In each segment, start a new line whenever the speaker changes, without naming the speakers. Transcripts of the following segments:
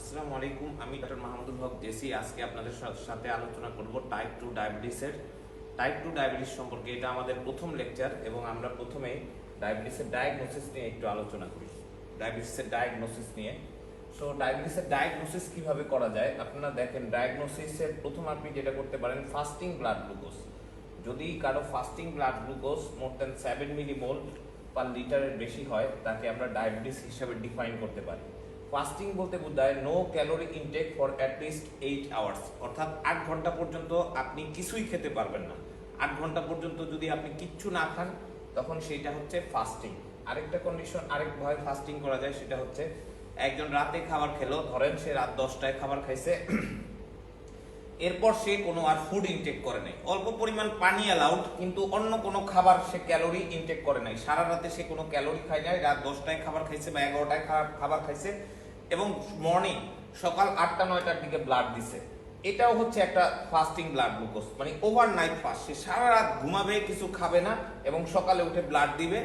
আসসালামু আলাইকুম, আমি ডক্টর মাহমুদুল হক জেসি। আজকে আপনাদের সাথে আলোচনা করব টাইপ 2 ডায়াবেটিস সম্পর্কে। এটা আমাদের প্রথম লেকচার এবং আমরা প্রথমে ডায়াবেটিসের ডায়াগনোসিস নিয়ে একটু আলোচনা করি। ডায়াবেটিসের ডায়াগনোসিস নিয়ে ডায়াবেটিসের ডায়াগনোসিস কিভাবে করা যায়। আপনারা দেখেন, ডায়াগনোসিসের প্রথম আপনি যেটা করতে পারেন, ফাস্টিং ব্লাড গ্লুকোজ। যদি কারো fasting blood glucose more than 7 millimole পার লিটারের বেশি হয়, তাকে আমরা ডায়াবেটিস হিসাবে ডিফাইন করতে পারি। ফাস্টিং বলতে বোঝায় no calorie intake for at least 8 hours, অর্থাৎ 8 ঘন্টা পর্যন্ত আপনি কিছুই খেতে পারবেন না। 8 ঘন্টা পর্যন্ত যদি আপনি কিচ্ছু না খান, তখন সেইটা হচ্ছে ফাস্টিং। আরেকটা কন্ডিশন, আরেকভাবে ফাস্টিং করা যায়, সেটা হচ্ছে একজন রাতে খাবার খেলো, ধরেন সে রাত 10টায় খাবার খাইছে, এরপর সে কোনো আর ফুড ইনটেক করে নাই, অল্প পরিমাণ পানি অ্যালাউড, কিন্তু অন্য কোনো খাবার সে ক্যালোরি ইনটেক করে নাই। সারা রাতে সে কোনো ক্যালোরি খায় নাই, রাত 10টায় খাবার খাইছে বা 11টায় খাবার খাইছে এবং মর্নিং সকাল 8টা-9টার দিকে ব্লাড দিছে। এটাও হচ্ছে একটা ফাস্টিং ব্লাড গ্লুকোজ, মানে ওভারনাইট ফাস্ট। সে সারা রাত ঘুমাবে, কিছু খাবে না এবং সকালে উঠে ব্লাড দিবে।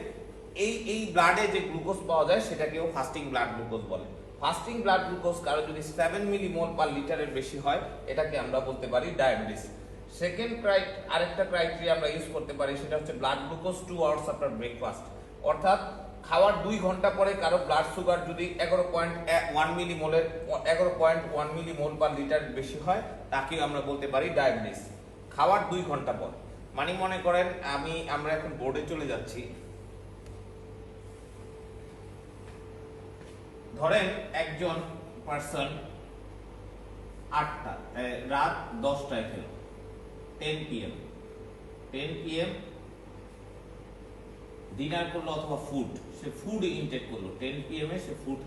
এই ব্লাডে যে গ্লুকোজ পাওয়া যায় সেটাকেও ফাস্টিং ব্লাড গ্লুকোজ বলে। ফাস্টিং ব্লাড গ্লুকোজ কারো যদি 7 মিলিমোল পার লিটারের বেশি হয়, এটাকে আমরা বলতে পারি ডায়াবেটিস। সেকেন্ড আরেকটা ক্রাইটেরিয়া আমরা ইউজ করতে পারি, সেটা হচ্ছে blood glucose 2 hours after breakfast. অর্থাৎ খাওয়ার 2 ঘন্টা পরে কারো ব্লাড সুগার যদি 11.1 মিলিমোল পার লিটার বেশি হয়, তাকেও আমরা বলতে পারি ডায়াবেটিস। খাওয়ার 2 ঘন্টা পর, মানে মনে করেন আমরা এখন বোর্ডে চলে যাচ্ছি। ধরেন একজন পার্সন রাত 10টায় খেলো, 10 PM ডিনার করলো অথবা সে ফুড ইনটেক করলো। 10 PM সে ফুড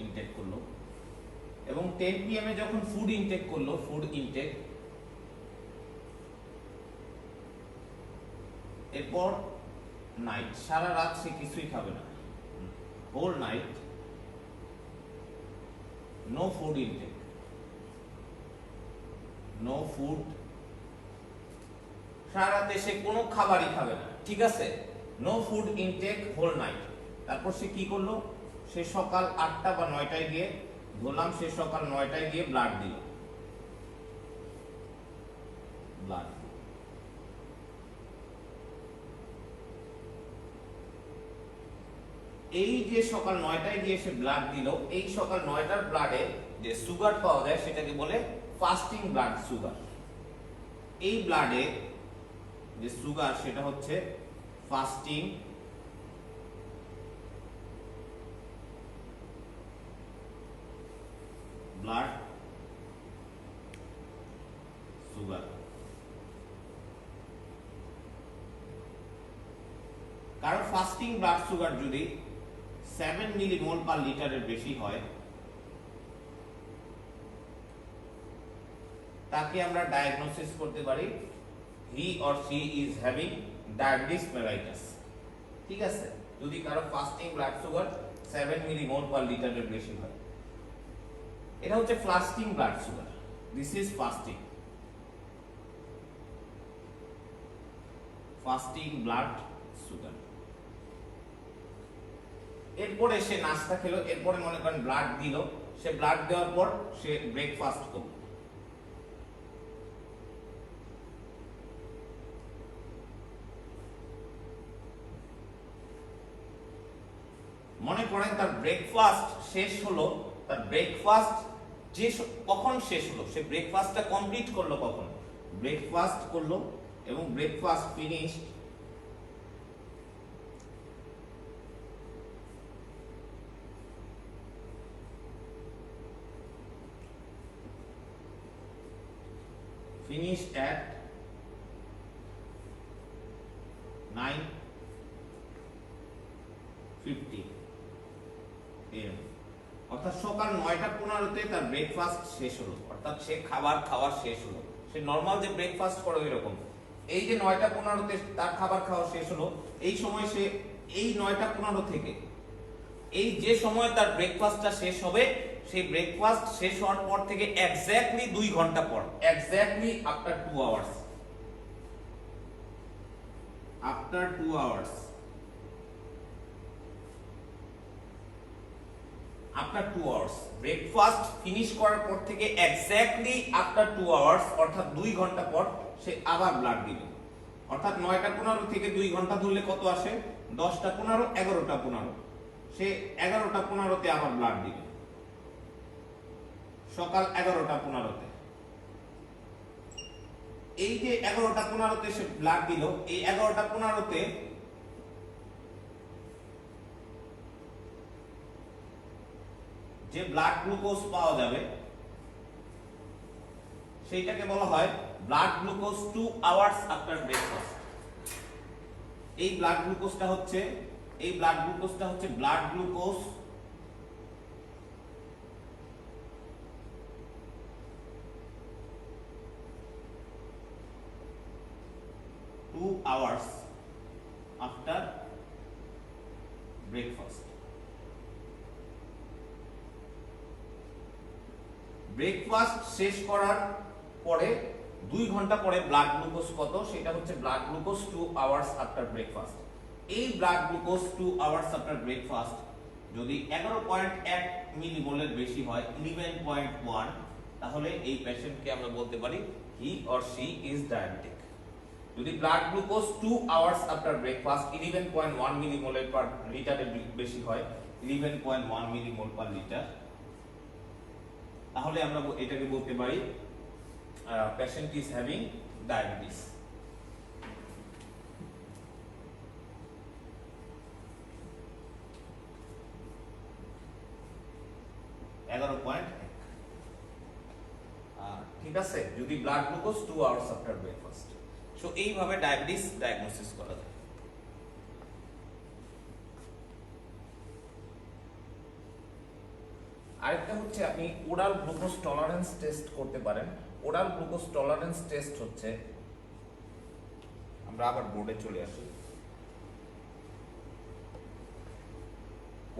ইনটেক করলো এবং 10 PM যখন ফুড ইনটেক করলো, এরপর নাইট, সারা রাত সে কিছুই খাবে না, whole night no food intake, সারা রাতে সে কোনো খাবারই খাবে না, ঠিক আছে? No food intake whole night. তারপর সে কি করলো? সে সকাল 8টা বা 9টায় গিয়ে, ধরলাম সে সকাল 9টায় গিয়ে ব্লাড দিল। এই যে সকাল 9টায় গিয়ে সে ব্লাড দিল, এই সকাল 9টার ব্লাডে যে সুগার পাওয়া যায় সেটাকে বলে ফাস্টিং ব্লাড সুগার। এই ব্লাডে যে সুগার, সেটা হচ্ছে ফাস্টিং ব্লাড সুগার। কারণ ফাস্টিং ব্লাড সুগার যদি 7 মিলিমোল পার লিটারের বেশি হয়, তাকে আমরা ডায়াগনোসিস করতে পারি he or she is having diabetes mellitus, ঠিক আছে? যদি কারো ফাস্টিং ব্লাড সুগার 7 মিলিমোল পার লিটারের বেশি হয়, এটা হচ্ছে fasting blood sugar. This is fasting blood sugar. এরপরে সে নাস্তা খেলো, এরপরে মনে করেন ব্লাড দিল, সে ব্লাড দেওয়ার পর সে ব্রেকফাস্ট করলো। মনে করেন তার ব্রেকফাস্ট শেষ হলো, কখন শেষ হলো? সে ব্রেকফাস্টটা কমপ্লিট করলো কখন? ব্রেকফাস্ট করলো এবং ব্রেকফাস্ট ফিনিশড at 9:50 AM, অর্থাৎ সকাল 9:15-তে তার ব্রেকফাস্ট শেষ হলো, অর্থাৎ সে খাওয়া শেষ হলো। সে নর্মাল যে ব্রেকফাস্ট করে এরকম, এই যে 9:15-তে তার খাবার খাওয়া শেষ হলো, এই সময় সে এই 9:15 থেকে এই যে সময় তার ব্রেকফাস্টটা শেষ হবে, সেই ব্রেকফাস্ট শেষ হওয়ার পর থেকে এক্স্যাক্টলি 2 ঘন্টা পর, exactly after 2 hours after 2 hours, breakfast finish করার পর থেকে এক্স্যাক্টলি আফটার 2 আওয়ার্স অর্থাৎ 2 ঘন্টা পর সে আবার ব্লাড দিবে। অর্থাৎ 9টা 15 থেকে 2 ঘন্টা ধরলে কত আসে? 10টা 15, 11টা 15। সে 11টা 15তে আবার ব্লাড দিবে, সকাল 11টা 15তে। এই যে 11টা 15তে সে ব্লাড দিল, এই 11টা 15তে যে ব্লাড গ্লুকোজ পাওয়া যাবে সেইটাকে বলা হয় blood glucose 2 hours after breakfast. এই ব্লাড গ্লুকোজটা হচ্ছে blood glucose 2 hours after breakfast. Breakfast শেষ করার পরে 2 ঘন্টা পরে ব্লাড গ্লুকোজ কত, সেটা হচ্ছে blood glucose 2 hours after breakfast. এই blood glucose 2 hours after breakfast যদি 11.1 মিলিমোলের বেশি হয়, 11.1, তাহলে এই পেশেন্টকে আমরা বলতে পারি he or she is diabetic. যদি blood glucose 2 hours after breakfast 11.1 মিলিমোলের পার লিটারের বেশি হয়, 11.1 মিলিমোল পার লিটার, তাহলে আমরা এটাকে বলতে পারি পেশেন্ট ইজ হ্যাভিং ডায়াবেটিস। ঠিক আছে, যদি blood glucose 2 hours after breakfast. So এইভাবে ডায়াবেটিস ডায়াগনোসিস করা যায়। আরেকটা হচ্ছে আপনি ওরাল গ্লুকোজ টলারেন্স টেস্ট করতে পারেন। ওরাল গ্লুকোজ টলারেন্স টেস্ট হচ্ছে, আমরা আবার বোর্ডে চলে আসি।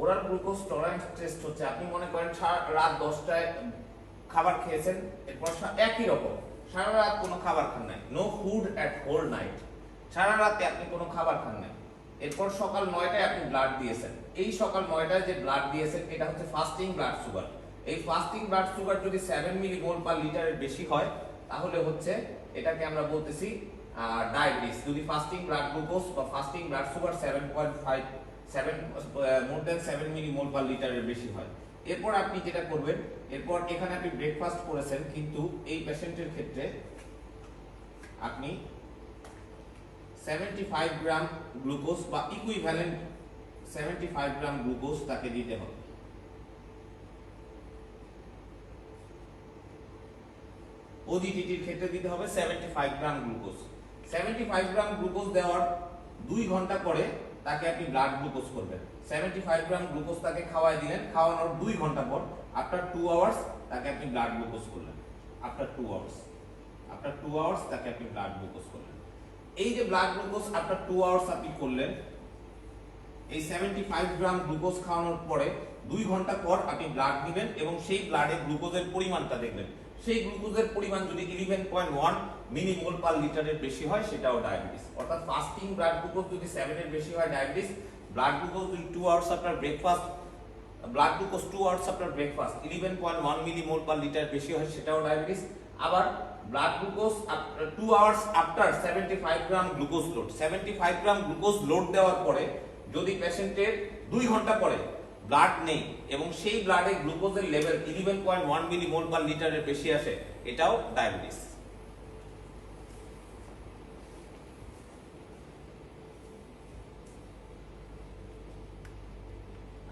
ওরাল গ্লুকোজ টলারেন্স টেস্ট হচ্ছে, আপনি মনে করেন রাত 10টায় খাবার খেয়েছেন, এরপর একই রকম সারা রাত কোনো খাবার খান নাই, no food at whole night, সারা রাতে আপনি কোনো খাবার খান নাই, এরপর সকাল 9টায় আপনি ব্লাড দিয়েছেন। এই সকাল 9টায় যে ব্লাড দিয়েছেন এটা হচ্ছে ফাস্টিং ব্লাড সুগার। এই ফাস্টিং ব্লাড সুগার যদি 7 মিলিমোল পার লিটারের বেশি হয় তাহলে হচ্ছে এটাকে আমরা বলতেছি ডায়াবেটিস। যদি ফাস্টিং ব্লাড গ্লুকোজ বা ফাস্টিং ব্লাড সুগার 7 মিলিমোল পার লিটারের বেশি হয়। এরপর আপনি যেটা করবেন, এরপর এখানে আপনি ব্রেকফাস্ট করেছেন, কিন্তু এই পেশেন্টের ক্ষেত্রে আপনি 75 গ্রাম গ্লুকোজ বা ইকুইভ্যালেন্ট 75 গ্রাম গ্লুকোজ তাকে দিতে হবে। ওজিটিটির ক্ষেত্রে দিতে হবে 75 গ্রাম গ্লুকোজ। 75 গ্রাম গ্লুকোজ দেওয়ার 2 ঘন্টা পরে তাকে আপনি ব্লাড গ্লুকোজ করবেন। 75 গ্রাম গ্লুকোজ তাকে খাওয়ায় দিলেন, খাওয়ানোর 2 ঘন্টা পর আফটার 2 আওয়ার্স তাকে আপনি ব্লাড গ্লুকোজ করলেন। আফটার 2 আওয়ার্স তাকে আপনি ব্লাড গ্লুকোজ করলেন। এই যে ব্লাড গ্লুকোজ আফটার 2 আওয়ার্স আপনি করলেন, এই 75 গ্রাম গ্লুকোজ খাওয়ানোর পরে 2 ঘন্টা পর আপনি ব্লাড দিবেন এবং সেই ব্লাডে গ্লুকোজের পরিমাণটা দেখবেন। সেই গ্লুকোজের পরিমাণ যদি 11.1 মিলিমোল পার লিটারের বেশি হয় সেটাও ডায়াবেটিস। অর্থাৎ ফাস্টিং ব্লাড গ্লুকোজ যদি 7 এর বেশি হয় ডায়াবেটিস, ব্লাড গ্লুকোজ যদি 2 hours after breakfast 11.1 millimole per litre বেশি হয় সেটাও ডায়াবেটিস। আবার ব্লাড গ্লুকোজ 2 আওয়ার্স আফটার 75 গ্রাম গ্লুকোজ লোড, 75 গ্রাম গ্লুকোজ লোড দেওয়ার পরে যদি পেশেন্টের 2 ঘন্টা পরে ব্লাড নেই এবং সেই ব্লাডে গ্লুকোজের লেভেল 11.1 মিলিমোল পার লিটারের বেশি আসে, এটাও ডায়াবেটিস।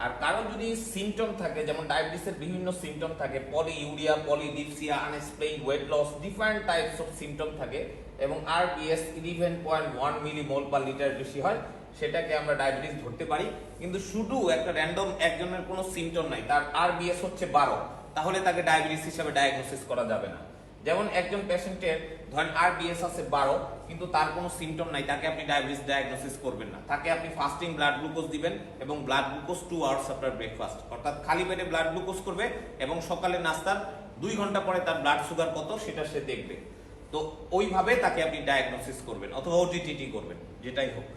আর কারো যদি সিমটম থাকে, যেমন ডায়াবেটিসের বিভিন্ন সিমটম থাকে, polyuria, polydipsia, unexplained weight loss, different types of symptom থাকে এবং আরবিএস 11.1 মিলিমোল পার লিটার বেশি হয়, সেটাকে আমরা ডায়াবেটিস ধরতে পারি। কিন্তু শুধু একটা র্যান্ডম একজনের কোনো সিমটম নাই, তার আরবিএস হচ্ছে 12, তাহলে তাকে ডায়াবেটিস হিসেবে ডায়াগনোসিস করা যাবে না। যেমন একজন পেশেন্টের ধরেন আরবিএস আছে 12 কিন্তু তার কোনো সিমটম নাই, তাকে আপনি ডায়াবেটিস ডায়াগনোসিস করবেন না। তাকে আপনি ফাস্টিং ব্লাড গ্লুকোজ দিবেন এবং blood glucose 2 hours after breakfast, অর্থাৎ খালি পেটে ব্লাড গ্লুকোজ করবে এবং সকালে নাস্তার 2 ঘন্টা পরে তার ব্লাড সুগার কত সেটা সে দেখবে। তো ওইভাবে তাকে আপনি ডায়াগনোসিস করবেন অথবা ওজিটিটি করবেন, যেটাই হোক।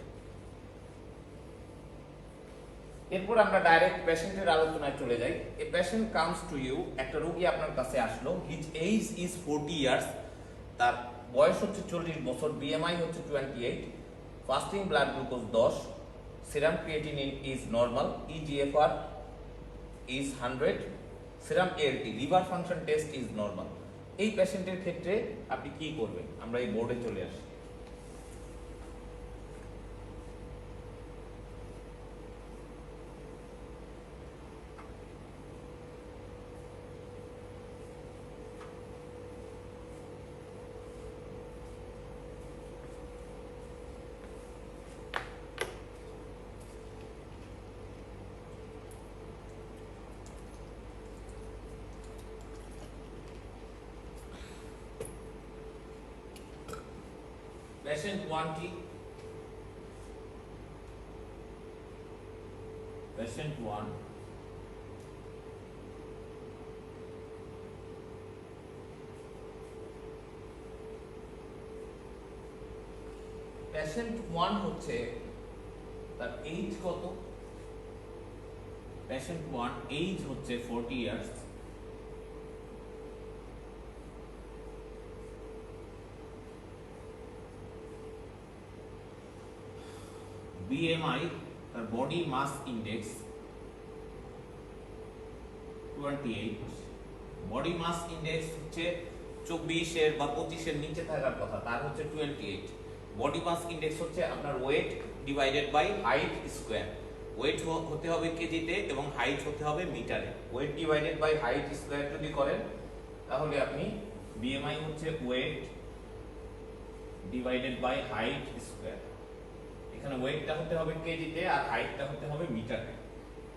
এরপর আমরা ডাইরেক্ট পেশেন্টের আলোচনায় চলে যাই। A patient comes to you, একটা রোগী আপনার কাছে আসলো, হিজ এজ ইজ 40 ইয়ার্স, তার বয়স হচ্ছে 40 বছর, বিএমআই হচ্ছে 28, fasting blood glucose 10, serum creatinine is normal, eGFR is 100, serum ART liver function test is normal. এই পেশেন্টের ক্ষেত্রে আপনি কি করবেন? আমরা এই বোর্ডে চলে আসি। Patient 1 কি? Patient 1 Patient 1 হচ্ছে তার এজ কত? Patient 1 এজ হচ্ছে 40 ইয়ার্স, BMI তার body mass index 28, body mass index হচ্ছে 24 এর বা 25 এর নিচে থাকার কথা, তার হচ্ছে 28। বডি মাস ইন্ডেক্স হচ্ছে আপনার weight divided by height square. Weight হতে হবে কেজিতে এবং হাইট হতে হবে মিটারে। Weight divided by height square যদি করেন তাহলে আপনি BMI হচ্ছে weight divided by height square. এখানে ওয়েটটা হতে হবে কেজিতে আর হাইটটা হতে হবে মিটারে।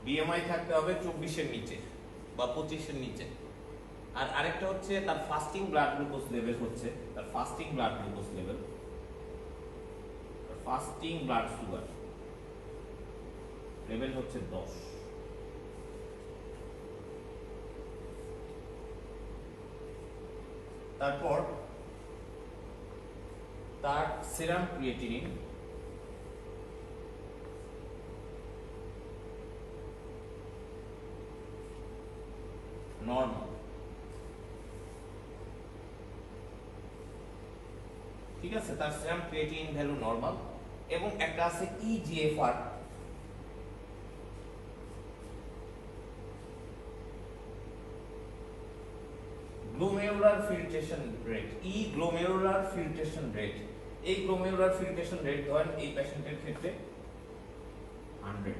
BMI থাকতে হবে 24 এর নিচে বা 25 এর নিচে। আর আরেকটা হচ্ছে তার ফাস্টিং ব্লাড গ্লুকোজ লেভেল হচ্ছে, তার fasting blood glucose level, fasting blood sugar level হচ্ছে 10। তারপর তার সিরাম ক্রিয়েটিনিন নরমাল, ঠিক আছে, তার সিরাম ক্রিয়েটিনিন ভ্যালু নরমাল। এবং একটা আছে eGFR, glomerular filtration rate, glomerular filtration rate. এই গ্লোমেরুলার ফিল্ট্রেশন রেট ধরেন এই পেশেন্টের ক্ষেত্রে 100,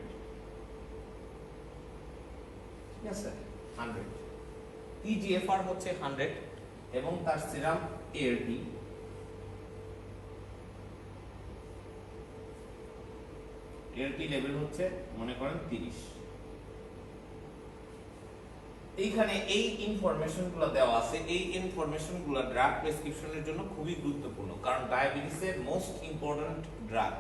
ঠিক আছে, 100। ইজিএফআর হচ্ছে 100 এবং তার সিরাম এআরটি লেভেল হচ্ছে মনে করেন 30। এইখানে এই ইনফরমেশনগুলো দেওয়া আছে, এই ইনফরমেশনগুলো ড্রাগ প্রেসক্রিপশনের জন্য খুবই গুরুত্বপূর্ণ, কারণ ডায়াবেটিসের মোস্ট ইম্পর্টেন্ট ড্রাগ,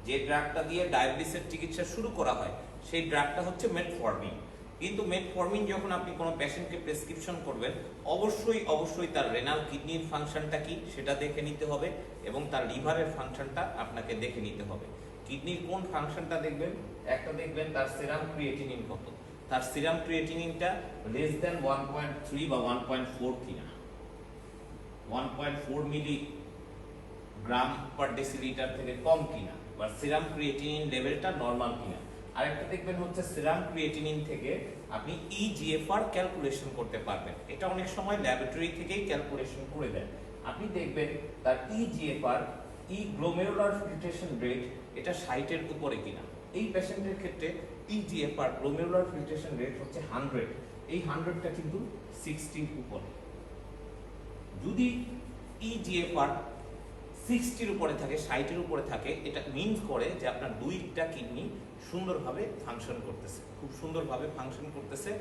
যে ড্রাগটা দিয়ে ডায়াবেটিসের চিকিৎসা শুরু করা হয় সেই ড্রাগটা হচ্ছে মেটফর্মিন। কিন্তু মেটফর্মিন যখন আপনি কোনো পেশেন্টকে প্রেসক্রিপশন করবেন অবশ্যই তার রেনাল কিডনির ফাংশনটা কি সেটা দেখে নিতে হবে এবং তার লিভারের ফাংশনটা আপনাকে দেখে নিতে হবে। কিডনির কোন ফাংশনটা দেখবেন? একটা দেখবেন তার সিরাম ক্রিয়েটিনিন কত, তার সিরাম ক্রিয়েটিনিনটা লেস দ্যান 1.3 বা 1.4 কিনা, 1.4 মিলিগ্রাম পার ডেসিলিটার থেকে কম কিনা, বা সিরাম ক্রিয়েটিনিন লেভেলটা নরমাল কিনা। আরেকটা দেখবেন হচ্ছে সিরাম ক্রিয়েটিনিন থেকে আপনি ইজিএফআর ক্যালকুলেশন করতে পারবেন। এটা অনেক সময় ল্যাবরেটরি থেকেই ক্যালকুলেশন করে দেন। আপনি দেখবেন তার ইজিএফআর, গ্লোমেরুলার ফিল্ট্রেশন রেট, এটা 60 এর উপরে কিনা। এই পেশেন্টের ক্ষেত্রে ইজিএফআর গ্লোমেরুলার ফিল্ট্রেশন রেট হচ্ছে 100, এই 100টা কিন্তু 60 এর উপরে। যদি ইজিএফআর 60 এর উপরে থাকে, 60 এর উপরে থাকে, এটা মিন্স করে যে আপনার দুইটা কিডনি সুন্দরভাবে ফাংশন করতেছে, খুব সুন্দরভাবে ফাংশন করতেছে।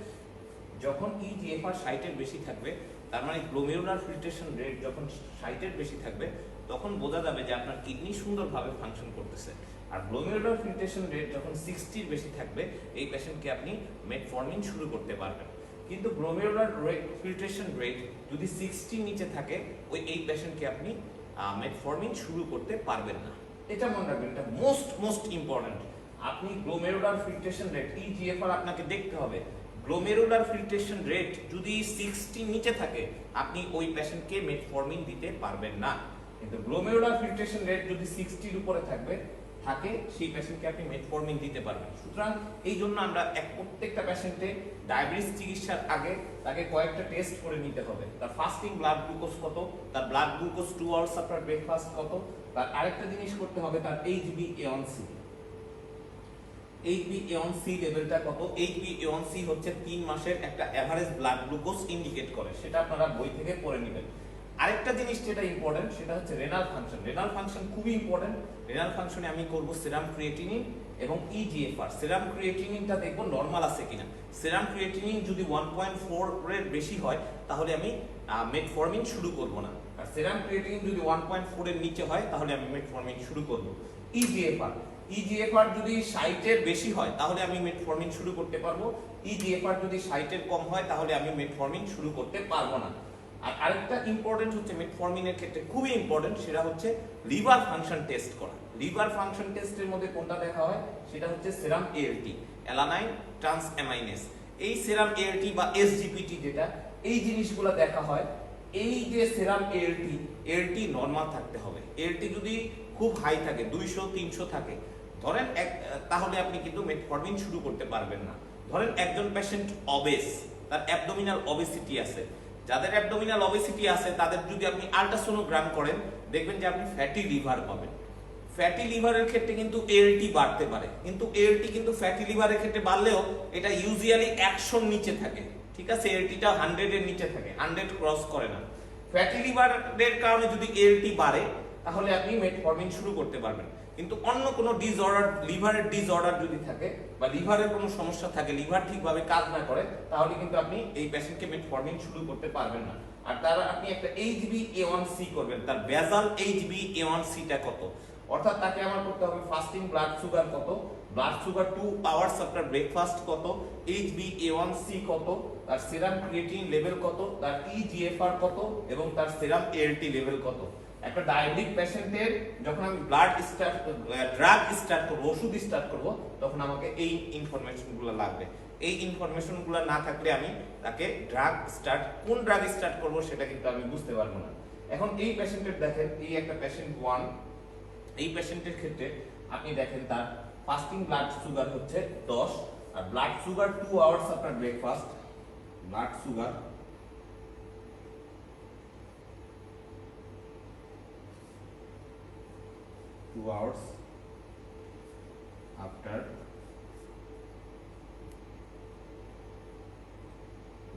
যখন ইজিএফআর 60 এর বেশি থাকবে, তার মানে গ্লোমেরুলার ফিল্ট্রেশন রেট যখন 60 এর বেশি থাকবে, তখন বোঝা যাবে যে আপনার কিডনি সুন্দরভাবে ফাংশন করতেছে। আর গ্লোমেরুলার ফিল্ট্রেশন রেট যখন 60 এর বেশি থাকবে, এই পেশেন্টকে আপনি মেটফর্মিন শুরু করতে পারবেন। কিন্তু গ্লোমেরুলার ফিল্ট্রেশন রেট যদি 60 নিচে থাকে, এই পেশেন্টকে আপনি মেটফর্মিন শুরু করতে পারবেন না। এটা মনে রাখবেন, এটা মোস্ট ইম্পর্টেন্ট। আপনি গ্লোমেরুলার ফিল্ট্রেশন রেট ইজিএফআর আপনাকে দেখতে হবে। গ্লোমেরুলার ফিল্ট্রেশন রেট যদি 60 নিচে থাকে আপনি ওই পেশেন্টকে মেটফরমিন দিতে পারবেন না। কিন্তু গ্লোমেরুলার ফিল্ট্রেশন রেট যদি 60 এর উপরে থাকে সেই পেশেন্টকে আপনি মেটফরমিন দিতে পারবেন। সুতরাং এই জন্য আমরা প্রত্যেকটা পেশেন্টে ডায়াবেটিস চিকিৎসার আগে তাকে কয়েকটা টেস্ট করে নিতে হবে। তার ফাস্টিং ব্লাড গ্লুকোজ কত, তার blood glucose 2 hours after breakfast কত, তার আরেকটা জিনিস করতে হবে তার HbA1c লেভেলটা কত। HbA1c হচ্ছে 3 মাসের একটা এভারেজ ব্লাড গ্লুকোজ ইন্ডিকেট করে, সেটা আপনারা বই থেকে পড়ে নেবেন। আরেকটা জিনিস যেটা ইম্পর্টেন্ট সেটা হচ্ছে রেনাল ফাংশন। রেনাল ফাংশন খুবই ইম্পর্টেন্ট। রেনাল ফাংশনে আমি করব সেরাম ক্রিয়েটিনিন এবং ইজিএফআর। সেরাম ক্রিয়েটিনিনটা দেখব নরমাল আছে কিনা। সেরাম ক্রিয়েটিনিন যদি 1.4 এর বেশি হয় তাহলে আমি মেটফরমিন শুরু করব না, আর সেরাম ক্রিয়েটিনিন যদি 1.4 এর নিচে হয় তাহলে আমি মেটফরমিন শুরু করব। ইজিএফআর যদি 60 এর বেশি হয় তাহলে আমি মেটফরমিন শুরু করতে পারবো। ইজিএফআর যদি 60 এর কম হয় তাহলে আমি মেটফরমিন শুরু করতে পারবো না। আর আরেকটা ইম্পর্টেন্ট হচ্ছে মেটফরমিনের ক্ষেত্রে খুবই ইম্পর্টেন্ট, সেটা হচ্ছে লিভার ফাংশন টেস্ট করা। লিভার ফাংশন টেস্টের মধ্যে কোনটা দেখা হয় সেটা হচ্ছে সেরাম এএলটি, অ্যালানাইন ট্রান্স অ্যামাইনেস। এই সেরাম এএলটি বা এসজিপিটি যেটা, এই জিনিসগুলো দেখা হয়। এই যে সেরাম এএলটি নরমাল থাকতে হবে। এএলটি যদি খুব হাই থাকে 200-300 থাকে ধরেন তাহলে আপনি কিন্তু মেটফরমিন শুরু করতে পারবেন না। ধরেন একজন পেশেন্ট অবেস, তার অ্যাবডোমিনাল অবেসিটি আছে। যাদের অ্যাবডোমিনাল অবেসিটি আছে তাদের যদি আপনি আল্ট্রাসোনোগ্রাম করেন দেখবেন যে আপনি ফ্যাটি লিভার পাবেন। ফ্যাটি লিভারের ক্ষেত্রে কিন্তু এএলটি বাড়তে পারে, কিন্তু এএলটি কিন্তু ফ্যাটি লিভারের ক্ষেত্রে বাড়লেও এটা ইউজুয়ালি 100 নিচে থাকে, ঠিক আছে। এএলটিটা 100 এর নিচে থাকে, 100 ক্রস করে না। ফ্যাটি লিভারের কারণে যদি এএলটি বাড়ে তাহলে আপনি মেটফরমিন শুরু করতে পারবেন। কিন্তু অন্য কোনো ডিসঅর্ডার, লিভারের ডিসঅর্ডার যদি থাকে বা লিভারের কোনো সমস্যা থাকে, লিভার ঠিকভাবে কাজ না করে, তাহলে কিন্তু আপনি এই পেশেন্টকে মেটফরমিন শুরু করতে পারবেন না। আর তার আপনি একটা HbA1c করবেন, তার বেসাল HbA1cটা কত, অর্থাৎ তাকে আমার করতে হবে ফাস্টিং ব্লাড সুগার কত, blood sugar 2 hours after breakfast কত, HbA1c কত, তার সেরাম ক্রিয়েটিনিন লেভেল কত, তার ইজিএফআর কত এবং তার সেরাম এএলটি লেভেল কত। একটা ডায়াবেটিক পেশেন্টের যখন আমি ড্রাগ স্টার্ট করব, ওষুধ স্টার্ট করব, তখন আমাকে এই ইনফরমেশনগুলো লাগবে। এই ইনফরমেশনগুলো না থাকলে আমি তাকে কোন ড্রাগ স্টার্ট করব সেটা কিন্তু আমি বুঝতে পারবো না। এখন এই পেশেন্টের দেখেন, এই একটা পেশেন্ট 1, এই পেশেন্টের ক্ষেত্রে আপনি দেখেন তার ফাস্টিং ব্লাড সুগার হচ্ছে 10 আর blood sugar 2 hours after breakfast, blood sugar 2 hours after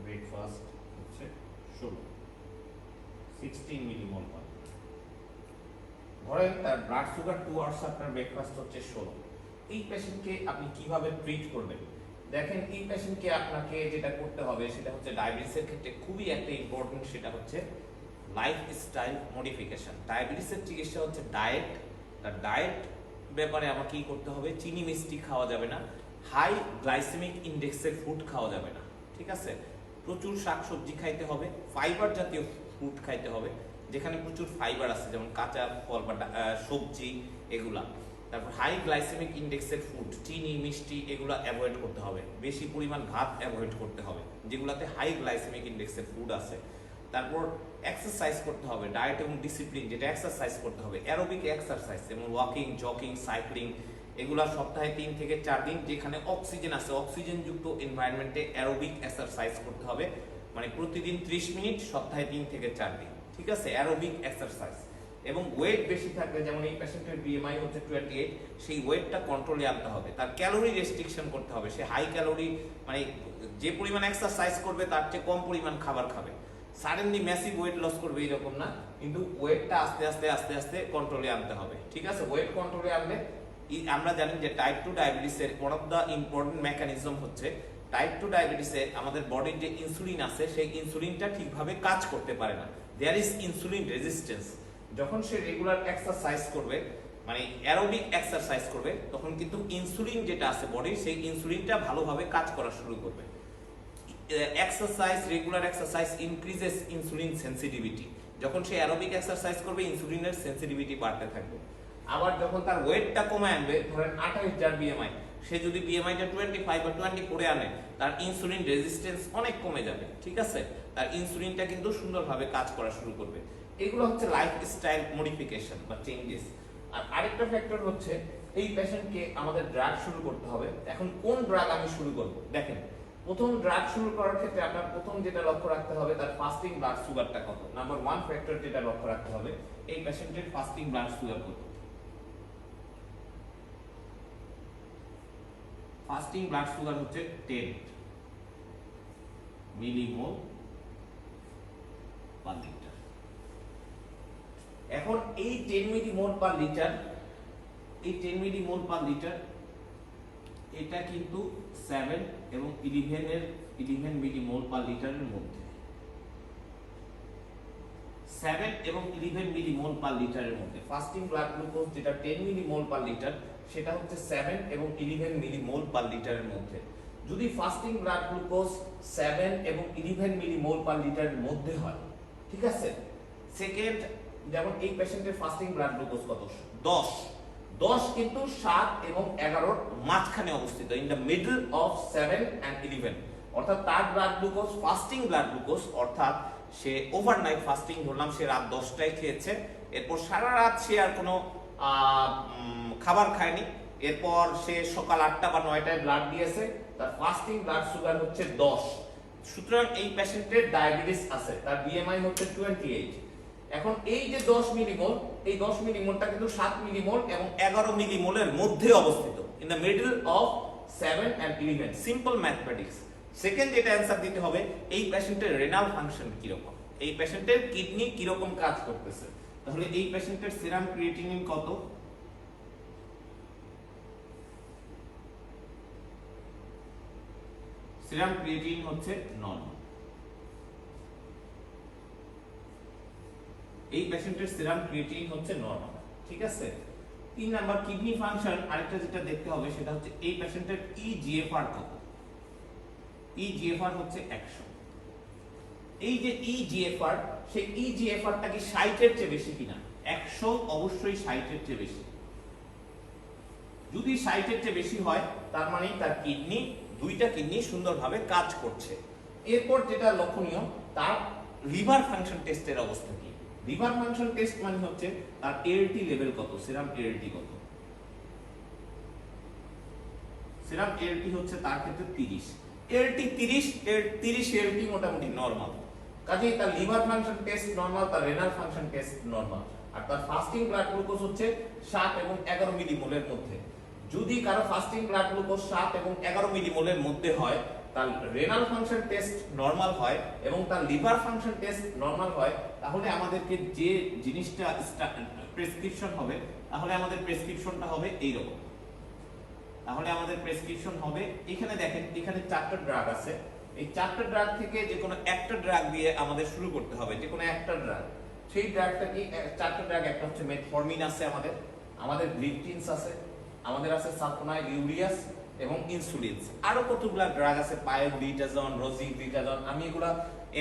breakfast হচ্ছে 16 মিলিমোল পার। ধরেন তার blood sugar 2 hours after breakfast হচ্ছে 16। এই পেশেন্টকে আপনি কিভাবে ট্রিট করবেন? দেখেন এই পেশেন্টকে আপনাকে যেটা করতে হবে সেটা হচ্ছে ডায়াবেটিসের ক্ষেত্রে খুবই একটা ইম্পর্টেন্ট, সেটা হচ্ছে লাইফস্টাইল মডিফিকেশন। ডায়াবেটিসের চিকিৎসা হচ্ছে ডায়েট। তার ডায়েট ব্যাপারে আমাকে কি করতে হবে, চিনি মিষ্টি খাওয়া যাবে না, হাই গ্লাইসেমিক ইন্ডেক্সের ফুড খাওয়া যাবে না, ঠিক আছে। প্রচুর শাকসবজি খাইতে হবে, ফাইবার জাতীয় ফুড খাইতে হবে যেখানে প্রচুর ফাইবার আছে, যেমন কাঁচা ফল বা সবজি এগুলা। তারপর হাই গ্লাইসেমিক ইন্ডেক্সের ফুড, চিনি মিষ্টি এগুলা অ্যাভয়েড করতে হবে। বেশি পরিমাণ ভাত অ্যাভয়েড করতে হবে যেগুলাতে হাই গ্লাইসেমিক ইন্ডেক্সের ফুড আছে। তারপর এক্সারসাইজ করতে হবে, ডায়েট এবং ডিসিপ্লিন যেটা এক্সারসাইজ করতে হবে, অ্যারোবিক এক্সারসাইজ যেমন ওয়াকিং, জগিং, সাইক্লিং এগুলা সপ্তাহে 3 থেকে 4 দিন যেখানে অক্সিজেন আছে, অক্সিজেনযুক্ত এনভায়রনমেন্টে অ্যারোবিক এক্সারসাইজ করতে হবে, মানে প্রতিদিন 30 মিনিট, সপ্তাহে 3 থেকে 4 দিন, ঠিক আছে, অ্যারোবিক এক্সারসাইজ। এবং ওয়েট বেশি থাকলে, যেমন এই পেশেন্টের BMI হচ্ছে 28, সেই ওয়েটটা কন্ট্রোলে আনতে হবে। তার ক্যালোরি রেস্ট্রিকশন করতে হবে, সে হাই ক্যালোরি মানে যে পরিমাণ এক্সারসাইজ করবে তার চেয়ে কম পরিমাণ খাবার খাবে। সাডেনলি ম্যাসিভ ওয়েট লস করবে এরকম না, কিন্তু ওয়েটটা আস্তে আস্তে কন্ট্রোলে আনতে হবে, ঠিক আছে। ওয়েট কন্ট্রোলে আনলে আমরা জানি যে টাইপ 2 ডায়াবেটিসের one of the important mechanism হচ্ছে টাইপ 2 ডায়াবেটিসে আমাদের বডির যে ইনসুলিন আছে সেই ইনসুলিনটা ঠিকভাবে কাজ করতে পারে না, দেয়ার ইজ ইনসুলিন রেজিস্ট্যান্স। যখন সে রেগুলার এক্সারসাইজ করবে, মানে অ্যারোবিক এক্সারসাইজ করবে, তখন কিন্তু ইনসুলিন যেটা আছে বডির সেই ইনসুলিনটা ভালোভাবে কাজ করা শুরু করবে। Exercise, regular exercise increases insulin sensitivity. যখন সে অ্যারোবিক এক্সারসাইজ করবে ইনসুলিনের সেনসিটিভিটি বাড়তে থাকবে। আবার যখন তার ওয়েটটা কমে আনবে, ধরেন 28 যার বিএমআই, সে যদি বিএমআইটা 25 বা 20 করে আনে, তার ইনসুলিন রেজিস্ট্যান্স অনেক কমে যাবে, ঠিক আছে? তার ইনসুলিনটা কিন্তু সুন্দরভাবে কাজ করা শুরু করবে। এগুলো হচ্ছে লাইফস্টাইল মডিফিকেশন বা চেঞ্জেস। আর আরেকটা ফ্যাক্টর হচ্ছে এই পেশেন্টকে আমাদের ড্রাগ শুরু করতে হবে। এখন কোন ড্রাগ আমি শুরু করব? দেখেন, প্রথম ড্রাগ শুরু করার ক্ষেত্রে আপনার প্রথম যেটা লক্ষ্য রাখতে হবে তার ফাস্টিং ব্লাড সুগারটা কত। নাম্বার 1 ফ্যাক্টর যেটা লক্ষ্য রাখতে হবে, এই পেশেন্টের ফাস্টিং ব্লাড সুগার কত। ফাস্টিং ব্লাড সুগার হচ্ছে 10 মিলিমোল পার লিটার। এখন এই 10 মিলিমোল পার লিটার, এই 10 মিলিমোল পার লিটার এটা কিন্তু 7 এবং 11 মিলিমোল পার লিটারের মধ্যে। 7 এবং 11 মিলিমোল পার লিটারের মধ্যে ফাস্টিং ব্লাড গ্লুকোজ যেটা 10 মিলিমোল পার লিটার, সেটা হচ্ছে 7 এবং 11 মিলিমোল পার লিটারের মধ্যে। যদি ফাস্টিং ব্লাড গ্লুকোজ 7 এবং 11 মিলিমোল পার লিটারের মধ্যে হয়, ঠিক আছে? সেকেন্ড, যেমন এই পেশেন্টের ফাস্টিং ব্লাড গ্লুকোজ কত? 10 কিন্তু 7 এবং 11 মাঝখানে অবস্থিত, in the middle of 7 and 11। অর্থাৎ তার blood glucose, fasting blood glucose, অর্থাৎ সে ওভারনাইট ফাস্টিং, ধরলাম সে রাত 10টায় খেয়েছে, এরপর সারা রাত সে আর কোনো খাবার খায়নি, এরপর সে সকাল 8টা বা 9টায় ব্লাড দিয়েছে, তার ফাস্টিং ব্লাড সুগার হচ্ছে 10। সুতরাং এই পেশেন্টের ডায়াবেটিস আছে, তার বিএমআই হচ্ছে 28। এখন এই যে 10 মিলিমোল, এই 10 মিলিমোলটা কিন্তু 7 মিলিমোল এবং 11 মিলিমোলের মধ্যে অবস্থিত, in the middle of 7 and 11। Simple mathematics. Second যেটা অ্যানসার দিতে হবে, এই পেশেন্টের রেনাল ফাংশন কিরকম, এই পেশেন্টের কিডনি কিরকম কাজ করতেছে। তাহলে এই পেশেন্টের সিরাম ক্রিয়েটিনিন কত? সিরাম ক্রিয়েটিনিন হচ্ছে নরমাল। এই পেশেন্টের সিরাম ক্রিয়েটিনিন হচ্ছে নরমাল, ঠিক আছে? 3 নাম্বার কিডনি ফাংশন, আরেকটা যেটা দেখতে হবে সেটা হচ্ছে এই পেশেন্টের ইজিএফআর কত। ইজিএফআর হচ্ছে 100। এই যে ইজিএফআর, সেই ইজিএফআরটা কি 60 এর চেয়ে বেশি কিনা? 100 অবশ্যই 60 এর চেয়ে বেশি। যদি 60 এর চেয়ে বেশি হয়, তার মানে তার কিডনি, দুইটা কিডনি সুন্দরভাবে কাজ করছে। এরপর যেটা লক্ষণীয়, তার লিভার ফাংশন টেস্টের অবস্থা কি। লিভার ফাংশন টেস্ট মানে হচ্ছে তার এএলটি লেভেল কত, সিরাম এএলটি কত। সিরাম এএলটি হচ্ছে তার ক্ষেত্রে 30। এএলটি 30 এএলটি মোটামুটি নরমাল, কাজেই তার লিভার ফাংশন টেস্ট নরমাল, তার রেনাল ফাংশন টেস্ট নরমাল। আর তার ফাস্টিং ব্লাড গ্লুকোজ হচ্ছে 7 এবং 11 মিলিমোলের মধ্যে। যদি কারো ফাস্টিং ব্লাড গ্লুকোজ 7 এবং 11 মিলিমোলের মধ্যে হয়, তার রেনাল ফাংশন টেস্ট নরমাল হয় এবং তার লিভার ফাংশন টেস্ট নরমাল হয়, তাহলে আমাদেরকে যে জিনিসটা প্রেসক্রিপশন হবে, তাহলে আমাদের প্রেসক্রিপশনটা হবে এইরকম। তাহলে আমাদের প্রেসক্রিপশন হবে, এখানে দেখেন, এখানে 4টা ড্রাগ আছে। এই 4টা ড্রাগ থেকে যে কোনো একটা ড্রাগ দিয়ে আমাদের শুরু করতে হবে, যে কোনো একটা ড্রাগ। সেই ড্রাগটা কি? 4টা ড্রাগ, একটা হচ্ছে মেটফরমিন আছে, আমাদের গ্লিপটিনস আছে, আমাদের আছে সালফোনাইল ইউরিয়াস এবং ইনসুলিনস। আরো কতগুলা ড্রাগ আছে, পায়োগ্লিটাজন, রোজিগ্লিটাজন। আমি এগুলা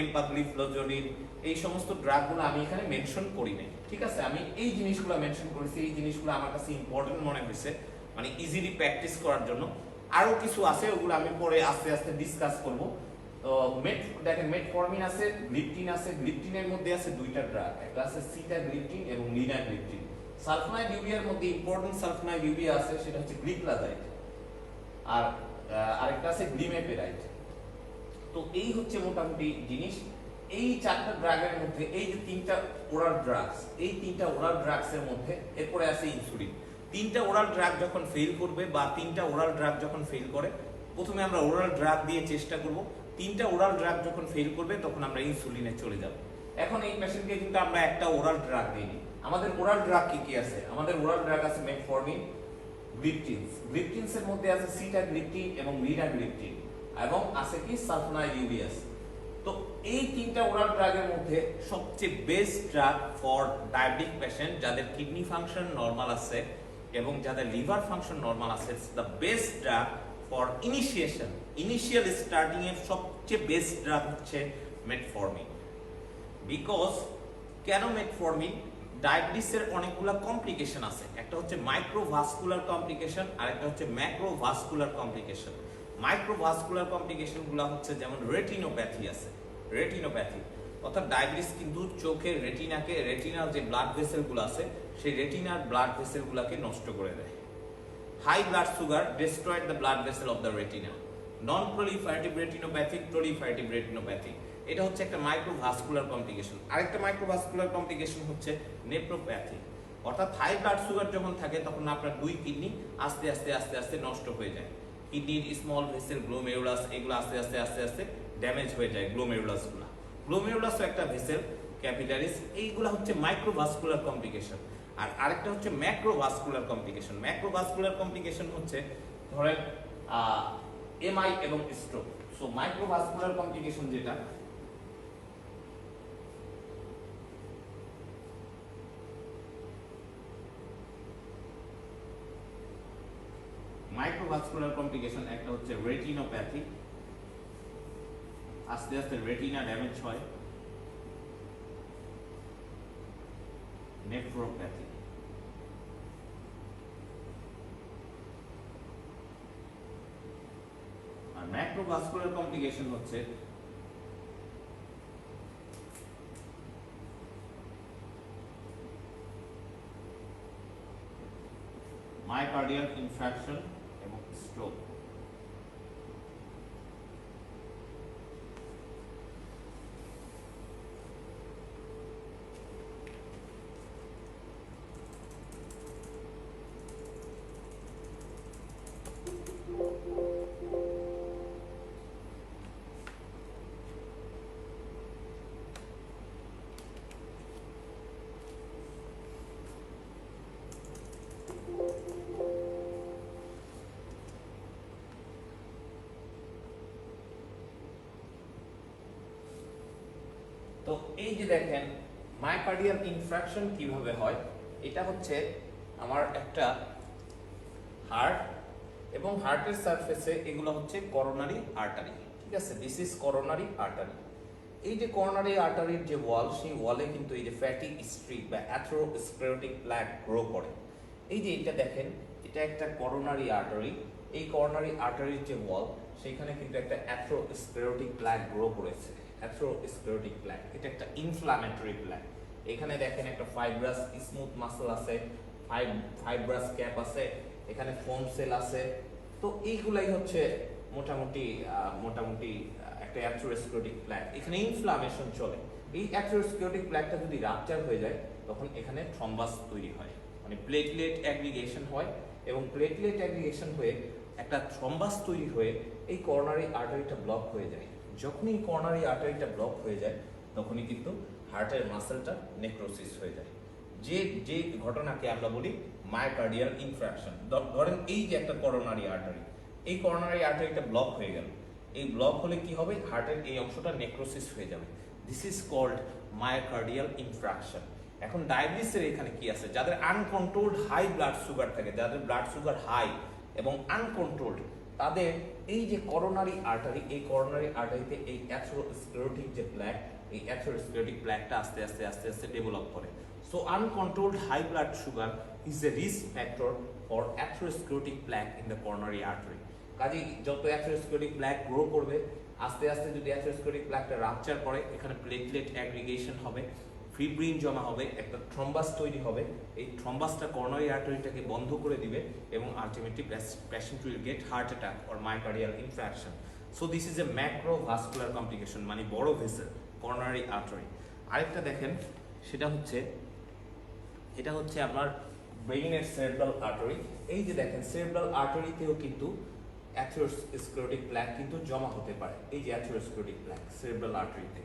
এম্পাগ্লিফ্লোজোনিন, এই সমস্ত ড্রাগগুলো আমি এখানে মেনশন করি নাই, ঠিক আছে? আমি এই জিনিসগুলো মেনশন করেছি, এই জিনিসগুলো আমার কাছে ইম্পর্টেন্ট মনে হয়েছে, মানে ইজিলি প্র্যাকটিস করার জন্য। আরো কিছু আছে, ওগুলো আমি পরে আস্তে আস্তে ডিসকাস করব। তো দেখেন, মেটফরমিন আছে, গ্লিপটিন আছে। গ্লিপটিনের মধ্যে আছে 2টা ড্রাগ, একটা আছে সিটাগ্লিপটিন এবং লিনাগ্লিপটিন। সালফোনাইল ইউরিয়ার মধ্যে ইম্পর্টেন্ট সালফোনাইল ইউরিয়া আছে, সেটা হচ্ছে গ্লিক্লাজাইড, আর আরেকটা আছে গ্লিমেপেরাইড। তো এই হচ্ছে মোটামুটি জিনিস। এই 4টা ড্রাগের মধ্যে এই যে 3টা ওরাল ড্রাগস, এই 3টা ওরাল ড্রাগসের মধ্যে এরপরে আছে ইনসুলিন। 3টা ওরাল ড্রাগ যখন ফেল করবে, বা 3টা ওরাল ড্রাগ যখন ফেল করে, প্রথমে আমরা ওরাল ড্রাগ দিয়ে চেষ্টা করব। 3টা ওরাল ড্রাগ যখন ফেল করবে, তখন আমরা ইনসুলিনে চলে যাব। এখন এই পেশেন্টকে কিন্তু আমরা একটা ওরাল ড্রাগ দিইনি। আমাদের ওরাল ড্রাগ কি কি আছে? আমাদের ওরাল ড্রাগ আছে মেটফরমিন, গ্লিপটিনস এর মধ্যে আছে সিটাগ্লিপটিন এবং লিনাগ্লিপটিন, এবং আছে কি সালফোনাইল ইউরিয়াস। তো এই 3টা ওরাল ড্রাগের মধ্যে সবচেয়ে best drug for diabetic patient, যাদের কিডনি ফাংশন নরমাল আছে এবং যাদের লিভার ফাংশন নরমাল আছে, the best drug for initial starting এর সবচেয়ে বেস্ট ড্রাগ হচ্ছে মেটফরমিন। বিকজ কেন মেটফরমিন? ডায়াবেটিসের অনেকগুলো কমপ্লিকেশন আছে। একটা হচ্ছে মাইক্রোভাস্কুলার কমপ্লিকেশন আর একটা হচ্ছে ম্যাক্রোভাস্কুলার কমপ্লিকেশন। মাইক্রোভাস্কুলার কমপ্লিকেশনগুলো হচ্ছে যেমন রেটিনোপ্যাথি আছে, রেটিনোপ্যাথি অর্থাৎ ডায়াবেটিস কিন্তু চোখের রেটিনার যে ব্লাড ভেসেলগুলো আছে সেই রেটিনার ব্লাড ভেসেলগুলোকে নষ্ট করে দেয়। High blood sugar destroyed the blood vessel of the retina. Non proliferative retinopathy, proliferative retinopathy, এটা হচ্ছে একটা মাইক্রোভাস্কুলার কমপ্লিকেশন। আরেকটা মাইক্রোভাস্কুলার কমপ্লিকেশন হচ্ছে নেফ্রোপ্যাথি, অর্থাৎ হাই ব্লাড সুগার যখন থাকে তখন আপনার দুই কিডনি আস্তে আস্তে আস্তে আস্তে নষ্ট হয়ে যায়। কিডনির স্মল ভেসেল গ্লোমেরুলাস এগুলো আস্তে আস্তে আস্তে আস্তে ড্যামেজ হয়ে যায়। গ্লোমেরুলাসও একটা ভেসেল, ক্যাপিলারিস, এইগুলো হচ্ছে মাইক্রোভাস্কুলার কমপ্লিকেশন। আর আরেকটা হচ্ছে ম্যাক্রোভাস্কুলার কমপ্লিকেশন। ম্যাক্রোভাস্কুলার কমপ্লিকেশন হচ্ছে ধরেন এমআই এবং স্ট্রোক। সো মাইক্রোভাস্কুলার কমপ্লিকেশন যেটা মাইক্রোভাস্কুলার কমপ্লিকেশন একটা হচ্ছে রেটিনোপ্যাথি, আস্তে আস্তে রেটিনা ড্যামেজ হয়। নেফ্রোপ্যাথি, আর ম্যাক্রোভাস্কুলার কমপ্লিকেশন হচ্ছে মায়োকার্ডিয়াল ইনফ্রাকশন এবং স্ট্রোক। তো এই যে দেখেন মায়োকার্ডিয়াল ইনফ্রাকশন কিভাবে হয়, এটা হচ্ছে আমার একটা হার্ট এবং হার্টের সারফেসে এগুলো হচ্ছে করোনারি আর্টারি, ঠিক আছে, দিস ইজ করোনারি আর্টারি। এই যে করোনারি আর্টারির যে ওয়াল, সেই ওয়ালে কিন্তু এই যে ফ্যাটি স্ট্রিপ বা অ্যাথেরোস্ক্লেরোটিক প্ল্যাক গ্রো করে। এই যে এটা দেখেন, এটা একটা করোনারি আর্টারি। এই করোনারি আর্টারির যে ওয়াল, সেইখানে কিন্তু একটা অ্যাথেরোস্ক্লেরোটিক প্ল্যাক গ্রো করেছে। অ্যাথেরোস্ক্লেরোটিক প্ল্যাক এটা একটা ইনফ্লামেটরি প্ল্যাক। এখানে দেখেন একটা ফাইব্রাস স্মুথ মাসল আছে, ফাইব্রাস ক্যাপ আছে, এখানে ফোম সেল আছে। তো এইগুলাই হচ্ছে মোটামুটি একটা অ্যাথেরোস্ক্লেরোটিক প্ল্যাক। এখানে ইনফ্লামেশন চলে। এই অ্যাথেরোস্ক্লেরোটিক প্ল্যাকটা যদি রাপচার হয়ে যায় তখন এখানে থ্রম্বাস তৈরি হয়, মানে প্লেটলেট অ্যাগ্রিগেশন হয়, এবং প্লেটলেট অ্যাগ্রিগেশন হয়ে একটা থ্রম্বাস তৈরি হয়ে এই করোনারি আর্টারিটা ব্লক হয়ে যায়। যখনই করোনারি আর্টারিটা ব্লক হয়ে যায় তখনই কিন্তু হার্টের মাসেলটা নেক্রোসিস হয়ে যায়। যে ঘটনাকে আমরা বলি মায়োকার্ডিয়াল ইনফ্রাকশন। ধরেন এই যে একটা করোনারি আর্টারি, এই করোনারি আর্টারিটা ব্লক হয়ে গেল। এই ব্লক হলে কি হবে, হার্টের এই অংশটা নেক্রোসিস হয়ে যাবে। This is called myocardial infarction. এখন ডায়াবেটিসের এখানে কি আছে, যাদের আনকন্ট্রোলড হাই ব্লাড সুগার থাকে, যাদের ব্লাড সুগার হাই এবং আনকন্ট্রোলড, তাদের এই যে করোনারি আর্টারি, এই করোনারি আর্টারিতে এই অ্যাথেরোস্ক্লেরোটিক যে প্ল্যাক, এই অ্যাথেরোস্ক্লেরোটিক প্ল্যাকটা আস্তে আস্তে আস্তে আস্তে ডেভেলপ করে। So uncontrolled high blood sugar is a risk factor for atherosclerotic plaque in the coronary artery. কাজেই যত অ্যাথেরোস্ক্লেরোটিক প্ল্যাক গ্রো করবে, আস্তে আস্তে যদি অ্যাথেরোস্ক্লেরোটিক প্ল্যাকটা রাপচার করে, এখানে প্লেটলেট অ্যাগ্রিগেশন হবে, ফিব্রিন জমা হবে, একটা থ্রম্বাস তৈরি হবে। এই থ্রম্বাসটা করোনারি আর্টারিটাকে বন্ধ করে দিবে এবং ultimately patient will get heart attack or myocardial infraction. So this is a macrovascular complication, মানে বড় ভেসেল করোনারি আর্টারি। আরেকটা দেখেন, এটা হচ্ছে আপনার ব্রেইনের সেরেব্রাল আর্টারি। এই যে দেখেন সেরেব্রাল আর্টারিতেও কিন্তু অ্যাথেরোস্ক্লেরোটিক প্ল্যাক কিন্তু জমা হতে পারে। এই যে অ্যাথেরোস্ক্লেরোটিক প্ল্যাক সেরেব্রাল আর্টারিতে।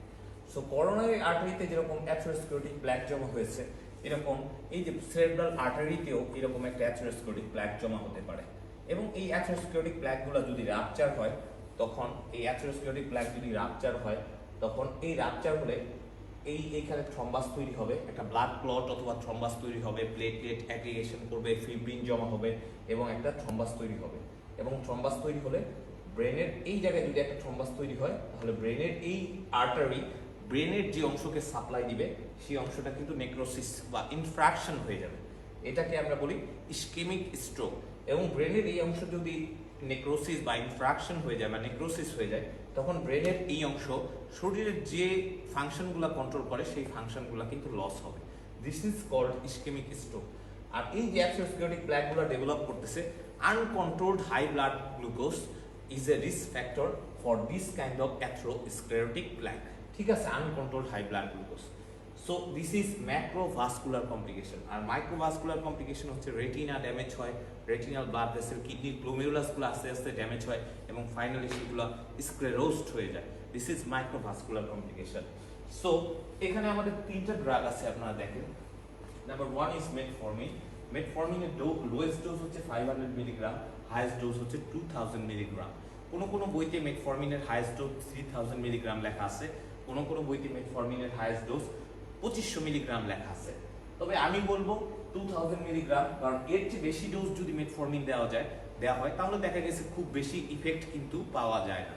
সো করোনারি আর্টারিতে যেরকম অ্যাথেরোস্ক্লেরোটিক প্ল্যাক জমা হয়েছে, এরকম এই যে সেরেব্রাল আর্টারিতেও এরকম একটা অ্যাথেরোস্ক্লেরোটিক প্ল্যাক জমা হতে পারে। এবং এই অ্যাথেরোস্ক্লেরোটিক প্ল্যাকগুলো যদি রাপচার হয়, তখন এই অ্যাথেরোস্ক্লেরোটিক প্ল্যাক যদি রাপচার হয়, তখন এই রাপচার হলে এইখানে থ্রম্বাস তৈরি হবে, একটা ব্লাড ক্লট অথবা থ্রম্বাস তৈরি হবে, প্লেটলেট অ্যাগ্রিগেশন করবে, ফিব্রিন জমা হবে এবং একটা থ্রম্বাস তৈরি হবে। এবং থ্রম্বাস তৈরি হলে ব্রেনের এই জায়গায় যদি একটা থ্রম্বাস তৈরি হয়, তাহলে ব্রেনের এই আর্টারি ব্রেনের যে অংশকে সাপ্লাই দিবে সেই অংশটা কিন্তু নেক্রোসিস বা ইনফ্রাকশন হয়ে যাবে, এটাকে আমরা বলি ইসকেমিক স্ট্রোক। এবং ব্রেনের এই অংশ যদি নেক্রোসিস বা ইনফ্রাকশন হয়ে যায় বা নেক্রোসিস হয়ে যায়, তখন ব্রেনের এই অংশ শরীরের যে ফাংশনগুলো কন্ট্রোল করে সেই ফাংশনগুলো কিন্তু লস হবে। This is called ischaemic stroke. আর এই যে অ্যাথেরোস্ক্লেরোটিক প্ল্যাকগুলো ডেভেলপ করতেছে, uncontrolled high blood glucose is a risk factor for this kind of atherosclerotic plaque. ঠিক আছে, uncontrolled high blood glucose. So this is macrovascular complication. আর microvascular complication হচ্ছে retina damage হয়, রেটিনাল ব্লাড ভেসেল, কিডনির গ্লোমেরুলাসগুলো আস্তে আস্তে ড্যামেজ হয় এবং ফাইনালি সেগুলো স্ক্লেরোজড হয়ে যায়। This is microvascular complication. So এখানে আমাদের তিনটা ড্রাগ আছে, আপনারা দেখেন। Number 1 is metformin. মেটফর্মিন এর লোয়েস্ট ডোজ হচ্ছে 500 মিলিগ্রাম, হাইয়েস্ট ডোজ হচ্ছে 2000 মিলিগ্রাম। কোন বইতে মেটফর্মিনের হাইয়েস্ট ডোজ 3000 মিলিগ্রাম লেখা আছে, কোন বইতে মেটফর্মিনের হাইয়েস্ট ডোজ 2500 মিলিগ্রাম লেখা আছে। তবে আমি বলবো 2000 মিলিগ্রাম, কারণ এর চেয়ে বেশি ডোজ যদি মেটফর্মিন দেওয়া হয় তাহলে দেখা গেছে খুব বেশি ইফেক্ট কিন্তু পাওয়া যায় না।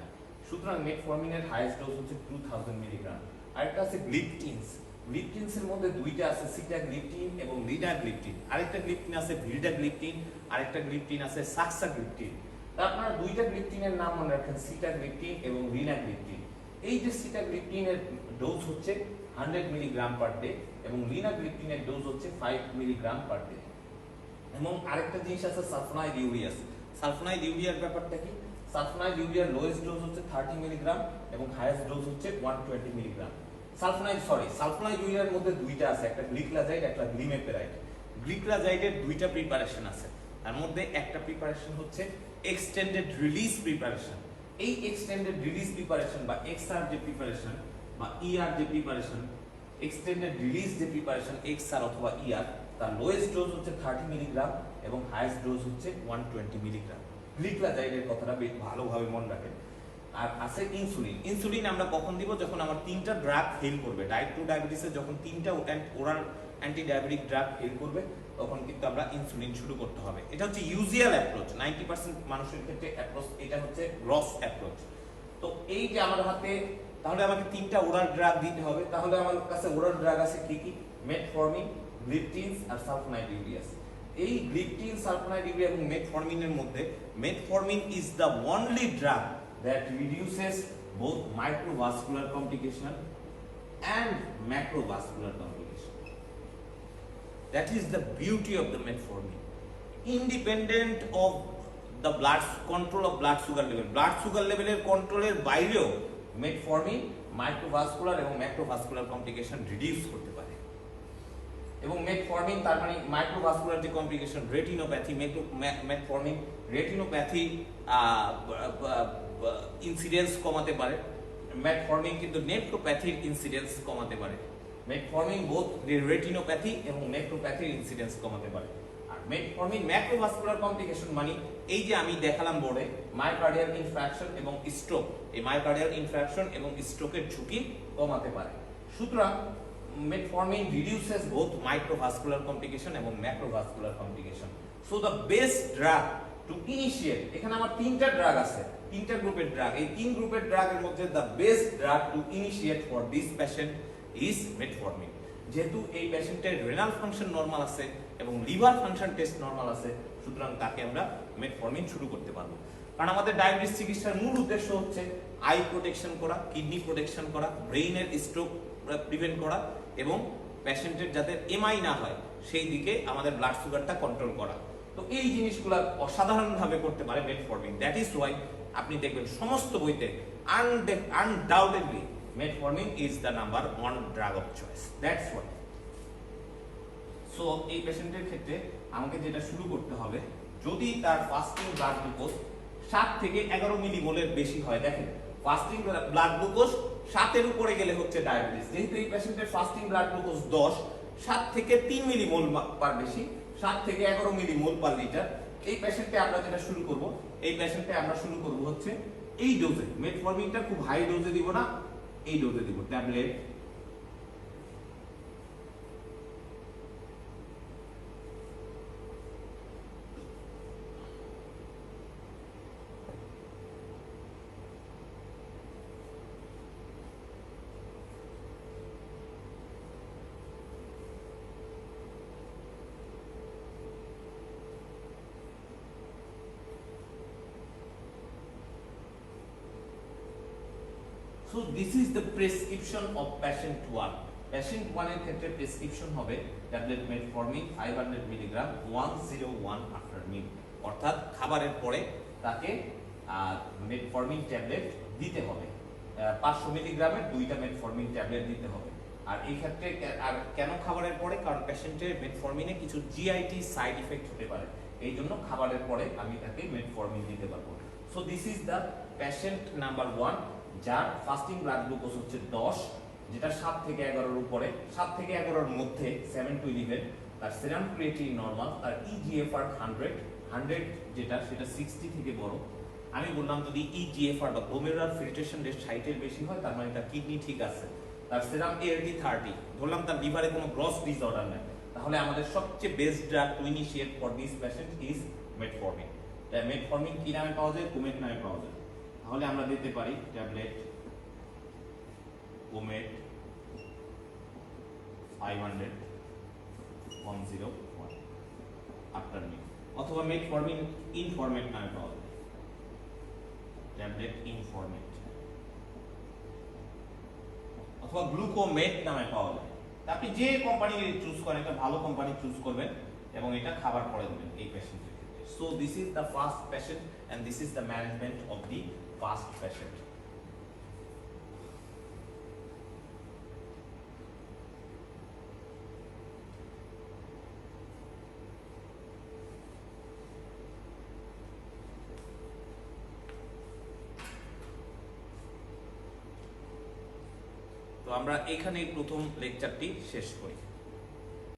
সুতরাং মেটফর্মিনের হাইয়েস্ট ডোজ হচ্ছে 2000 মিলিগ্রাম। আরেকটা আছে গ্লিপটিনস। গ্লিপটিনসের মধ্যে দুইটা আছে, সিটাগ্লিপটিন এবং লিনাগ্লিপটিন। আরেকটা গ্লিপটিন আছে ভিলডাগ্লিপটিন, আরেকটা গ্লিপটিন আছে সাক্সাগ্লিপটিন। তা আপনারা দুইটা গ্লিপটিনের নাম মনে রাখেন, সিটাগ্লিপটিন এবং লিনাগ্লিপটিন। এই যে সিটাগ্লিপটিনের ডোজ হচ্ছে 100 মিলিগ্রাম পার ডে এবং লিনাগ্লিপটিনের ডোজ হচ্ছে 5 মিলিগ্রাম পার ডে। এবং আরেকটা জিনিস আছে সালফোনাইড ইউরিয়াস। সালফোনাইড ইউরিয়ার ব্যাপারটা কি? সালফোনাইড ইউরিয়ার লোয়েস্ট ডোজ হচ্ছে 30 মিলিগ্রাম এবং হাইয়েস্ট ডোজ হচ্ছে 120 মিলিগ্রাম। সালফোনাইড ইউরিয়ার মধ্যে দুইটা আছে, একটা গ্লিক্লাজাইড, একটা গ্লিমেপেরাইড। গ্লিক্লাজাইডের দুইটা প্রিপারেশন আছে, তার মধ্যে একটা প্রিপারেশন হচ্ছে এক্সটেন্ডেড রিলিজ প্রিপারেশন। এই এক্সটেন্ডেড রিলিজ প্রিপারেশন বা এক্সআর যে প্রিপারেশন বা ইআর যে প্রিপারেশন, এক্সটেন্ডেড রিলিজ যে প্রিপারেশন এক্সআর অথবা ইআর, তার লোয়েস্ট ডোজ হচ্ছে 30 মিলিগ্রাম এবং হাইয়েস্ট ডোজ হচ্ছে 120 মিলিগ্রাম। গ্লিক্লাজাইডের কথাটা বেশ ভালোভাবে মনে রাখেন। আর আছে ইনসুলিন। ইনসুলিন আমরা কখন দিব? যখন আমার তিনটা ড্রাগ ফেল করবে। টাইপ 2 ডায়াবেটিসে যখন তিনটা oral anti diabetic drug fail করবে, তখন কিন্তু আমরা ইনসুলিন শুরু করতে হবে। এটা হচ্ছে ইউজুয়াল অ্যাপ্রোচ, 90% মানুষের ক্ষেত্রে অ্যাপ্রোচ এটা হচ্ছে গ্রস অ্যাপ্রোচ। তো এই যে আমার হাতে, তাহলে আমাকে তিনটা ওরাল ড্রাগ দিতে হবে। তাহলে আমার কাছে ওরাল ড্রাগ আছে কি কি? মেটফর্মিন, গ্লিপটিনস আর সালফোনাইড ইউরিয়াস। এই গ্লিপটিন, সালফোনাইড ইউরিয়া এবং মেটফর্মিনের মধ্যে metformin is the only drug that reduces both microvascular complication and macrovascular complication. That is the beauty of the metformin. Independent of the blood control of blood sugar level, blood sugar level এর কন্ট্রোলের বাইরেও metformin microvascular এবং macrovascular complication reduce করতে পারে। এবং metformin তার মানে microvascular যে complication, retinopathy, metformin retinopathy incidence কমাতে পারে। মেটফর্মিন কিন্তু নেফ্রোপ্যাথির ইনসিডেন্স কমাতে পারে। মেটফর্মিন বোথ রেটিনোপ্যাথি এবং নেফ্রোপ্যাথির ইনসিডেন্স কমাতে পারে। আর মেটফর্মিন ম্যাক্রোভাস্কুলার কমপ্লিকেশন মানে এই যে আমি দেখালাম বোর্ডে, মায়োকার্ডিয়াল ইনফ্রাকশন এবং স্ট্রোক, এই মায়োকার্ডিয়াল ইনফ্রাকশন এবং স্ট্রোকের ঝুঁকি কমাতে পারে। সুতরাং metformin reduces both microvascular complication এবং macrovascular complication. So the best drug to initiate, এখানে আমার তিনটা ড্রাগ আছে, তিনটা গ্রুপের ড্রাগ। এই তিন গ্রুপের ড্রাগের মধ্যে the best drug to initiate for this patient is metformin. যেহেতু এই পেশেন্টের রেনাল ফাংশন নরমাল আছে এবং লিভার ফাংশন টেস্ট নরমাল আছে, সুতরাং তাকে আমরা মেটফর্মিন শুরু করতে পারবো। কারণ আমাদের ডায়াবেটিস চিকিৎসার মূল উদ্দেশ্য হচ্ছে আই প্রোটেকশন করা, কিডনি প্রোটেকশন করা, ব্রেইনের স্ট্রোক প্রিভেন্ট করা এবং পেশেন্টের যাতে এমআই না হয় সেই দিকে আমাদের ব্লাড সুগারটা কন্ট্রোল করা। তো এই জিনিসগুলো অসাধারণভাবে করতে পারে মেটফর্মিন। দ্যাট ইজ ওয়াই আপনি দেখবেন সমস্ত বইতে undoubtedly metformin is the number 1 drug of choice. That's why. So এই পেশেন্টের ক্ষেত্রে আমাকে যেটা শুরু করতে হবে, যদি তার ফাস্টিং ব্লাড গ্লুকোজ 7 থেকে 11 মিলিমোলের বেশি হয়, দেখেন ফাস্টিং ব্লাড গ্লুকোজ 7 এর উপরে গেলে হচ্ছে ডায়াবেটিস। যেহেতু এই পেশেন্টের ফাস্টিং ব্লাড গ্লুকোজ 10, 7 থেকে 3 মিলিমোল পার বেশি, 7 থেকে 11 মিলিমোল পার লিটার, এই পেশেন্টে আমরা যেটা শুরু করব, এই পেশেন্টে আমরা শুরু করব হচ্ছে এই ডোজে। মেটফর্মিনটা খুব হাই ডোজে দিব না, এই ডোজে দিব tablet. So this is the prescription of patient 1। Patient 1 এর ক্ষেত্রে প্রেসক্রিপশন হবে ট্যাবলেট মেটফর্মিন 500 মিলিগ্রাম 101 আফটার মিল, অর্থাৎ খাবারের পরে তাকে মেটফর্মিন ট্যাবলেট দিতে হবে। 500 মিলিগ্রামের 2টা মেটফর্মিন ট্যাবলেট দিতে হবে। আর এই ক্ষেত্রে আর কেন খাবারের পরে? কারণ পেশেন্টের মেটফর্মিনে কিছু জিআইটি সাইড ইফেক্ট হতে পারে, এই জন্য খাবারের পরে আমি তাকে মেটফর্মিন দিতে পারবো। So this is the patient number 1, যার ফাস্টিং ব্লাড গ্লুকোজ হচ্ছে 10, যেটা 7 থেকে 11 এর উপরে, 7 থেকে 11 এর মধ্যে 7 to 11, তার সেরাম ক্রিয়েটিনিন নরমাল, তার ইজিএফআর 100 যেটা সেটা 60 থেকে বড়। আমি বললাম যদি ইজিএফআর বা গ্লোমেরুলার ফিল্ট্রেশন রেট 60 এর বেশি হয় তার মানে তার কিডনি ঠিক আছে। তার সেরাম এএলটি 30, ধরলাম তার লিভারে কোনো গ্রস ডিসঅর্ডার নেই, তাহলে আমাদের সবচেয়ে best drug to initiate for this patient is metformin. Metformin কি নামে পাওয়া যায়? কোমেট নামে পাওয়া যায়। তাহলে আমরা দিতে পারি ট্যাবলেট কোমেট 500 101 আফটার মিল, অথবা মেটফর্মিন ইনফরমেট নামে পাওয়া যায়, ট্যাবলেট ইনফরমেট, অথবা গ্লুকোমেট নামে পাওয়া যায়। আপনি যে কোম্পানি চুজ করেন, একটা ভালো কোম্পানি চুজ করবেন এবং এটা খাবার পরে দেবেন এই পেশেন্টের ক্ষেত্রে। So this is the first patient and this is the management of the first patient. তো আমরা এখানে প্রথম লেকচারটি শেষ করি।